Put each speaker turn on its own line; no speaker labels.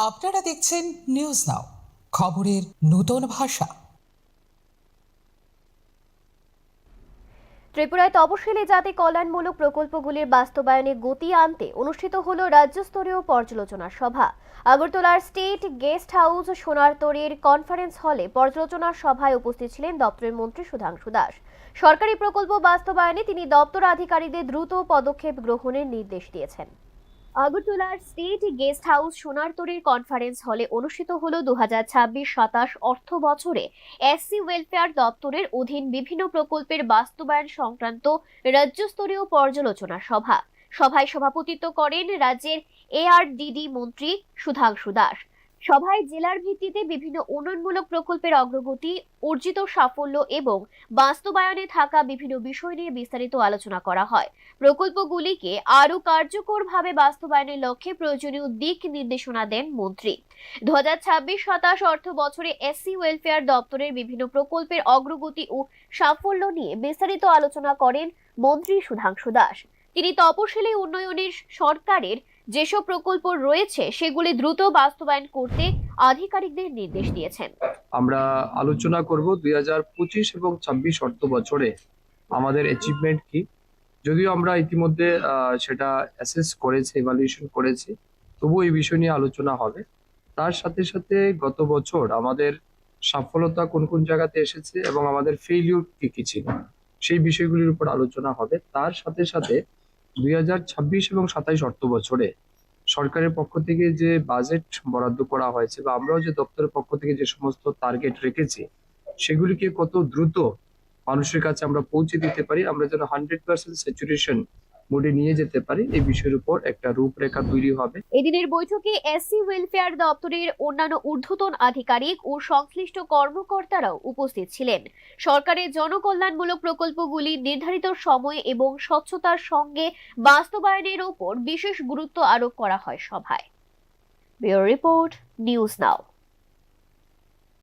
আপনারা দেখছেন news now, খবরের নতুন ভাষা।
ত্রিপুরায় তপশিলি জাতি কল্যাণমূলক প্রকল্পগুলির বাস্তবায়নে গতি আনতে অনুষ্ঠিত হল রাজ্যস্তরীয় পর্যালোচনা সভা। আগরতলার স্টেট গেস্ট হাউস সোনারতরীর কনফারেন্স হলে পর্যালোচনা সভায় উপস্থিত ছিলেন দপ্তরের মন্ত্রী সুধাংশু দাস। সরকারি প্রকল্প বাস্তবায়নে তিনি দপ্তর আধিকারিকদের দ্রুত পদক্ষেপ গ্রহণের নির্দেশ দিয়েছেন। আগরতলার স্টেট গেস্ট হাউস সোনারতরীর কনফারেন্স হলে অনুষ্ঠিত হল 2026-27 অর্থ বছরে এসসি ওয়েলফেয়ার দপ্তরের অধীন বিভিন্ন প্রকল্পের বাস্তবায়ন সংক্রান্ত রাজ্যস্তরীয় পর্যালোচনা সভা। সভায় সভাপতিত্ব করেন রাজ্যের এআরডিডি মন্ত্রী সুধাংশু দাস। সভায় জেলার ভিত্তিতে বিভিন্ন উন্নয়নমূলক প্রকল্পের অগ্রগতি, অর্জিত সাফল্য এবং বাস্তবায়নে থাকা বিভিন্ন বিষয় নিয়ে বিস্তারিত আলোচনা করা হয়। প্রকল্পগুলিকে আরও কার্যকরভাবে বাস্তবায়নের লক্ষ্যে প্রয়োজনীয় দিক নির্দেশনা দেন মন্ত্রী। 2026-27 অর্থ বছরে এসসি ওয়েলফেয়ার দপ্তরের বিভিন্ন প্রকল্পের অগ্রগতি ও সাফল্য নিয়ে বিস্তারিত আলোচনা করেন মন্ত্রী সুধাংশু দাস। তিনি তপশিলি উন্নয়নের সরকারের যেসব প্রকল্প রয়েছে সেগুলি দ্রুত বাস্তবায়ন করতে আধিকারিকদের নির্দেশ দিয়েছেন।
আমরা আলোচনা করব 2025 এবং 26 অর্থ বছরে আমাদের অ্যাচিভমেন্ট কি। যদিও আমরা ইতিমধ্যে সেটা অ্যাসেস করেছি, এভালুয়েশন করেছি, তবুও এই বিষয় নিয়ে আলোচনা হবে। তার সাথে সাথে গত বছর আমাদের সফলতা কোন কোন জায়গাতে এসেছে এবং আমাদের ফেইলিউর কি কি ছিল সেই বিষয়গুলির উপর আলোচনা হবে। তার সাথে সাথে 2026 এবং 27 অর্থ বছরে সরকারের পক্ষ থেকে যে বাজেট বরাদ্দ করা হয়েছে বা আমরাও যে দপ্তরের পক্ষ থেকে যে সমস্ত টার্গেট রেখেছি সেগুলিকে কত দ্রুত মানুষের কাছে আমরা পৌঁছে দিতে পারি, আমরা যেন 100% স্যাচুরেশন মোডে নিয়ে যেতে পারি, এই বিষয়ের উপর একটা রূপরেখা তৈরি হবে।
এদিনের বৈঠকে এসসি ওয়েলফেয়ার দপ্তরের অন্যান্য ঊর্ধ্বতন আধিকারিক ও সংশ্লিষ্ট কর্মকর্তারাও উপস্থিত ছিলেন। সরকারের জনকল্যাণমূলক প্রকল্পগুলি নির্ধারিত সময় এবং স্বচ্ছতার সঙ্গে বাস্তবায়নের উপর বিশেষ গুরুত্ব আরোপ করা হয় সভায়। Bureau report, news now.